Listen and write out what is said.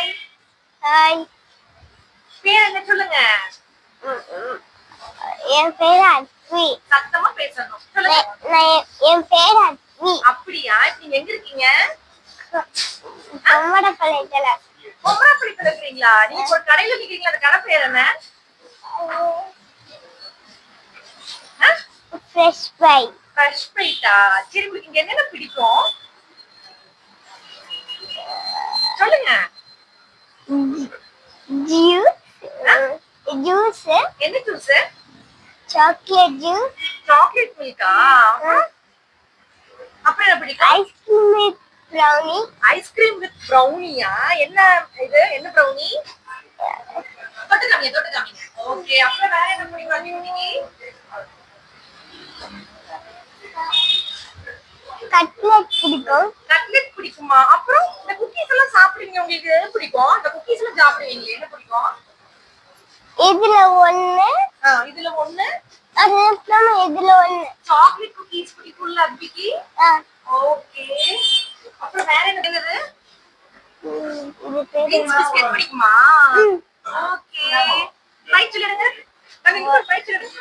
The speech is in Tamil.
ஹாய். ஹாய். பேர் என்ன சொல்லுங்க? என் பேர் அஸ்வி. சத்தமா பேசணும். சொல்லுங்க. என் பேர் அஸ்வி. அப்படியா? நீங்க எங்க இருக்கீங்க? பொம்மடப்பாளையத்துல. பொம்மடப்பாளையத்துல இருக்கீங்களா? நீங்க ஒரு கடையில இருக்கீங்களா? அந்த கடை பேர் என்ன? Fresh fry. ஃப்ரெஷ் ஃப்ரைட்டா? சரி, உங்களுக்கு இங்க என்னென்ன பிடிக்கும்? சொல்லுங்க. ஜூஸ். என்ன ஜூஸ்? Chocolate juice. சாக்லேட் மில்கா? அப்புறம் என்ன பிடிக்கும்? Ice cream with brownie. Ice cream with ப்ரௌனியா? என்ன இது? என்ன ப்ரௌனி? தொட்டு காமிங்க. ஓகே, அப்புறம் வேற என்ன பிடிக்கும் அன்னிக்கு? கட்லெட் பிடிக்கும். கட்லெட் பிடிக்குமா? அப்புறம் இந்த குக்கீஸ் எல்லாம் சாப்பிடுவீங்க, உங்களுக்கு எது பிடிக்கும்? அந்த குக்கீஸ் எல்லாம் சாப்பிடுவீங்களே, என்ன பிடிக்கும்? இதுல ஒண்ணு. இதுல ஒண்ணு. அதுக்கப்புறம் இதுல ஒண்ணு. சாக்லேட் குக்கீஸ் பிடிக்கும்ல அப்பிக்கு? ஓகே. அப்புறம் வேற என்னது? இது பேரு பிஸ்கட் பிடிக்குமா? ஓகே. பை சொல்லுங்க. நான் இங்க ஒரு பை சொல்லுங்க.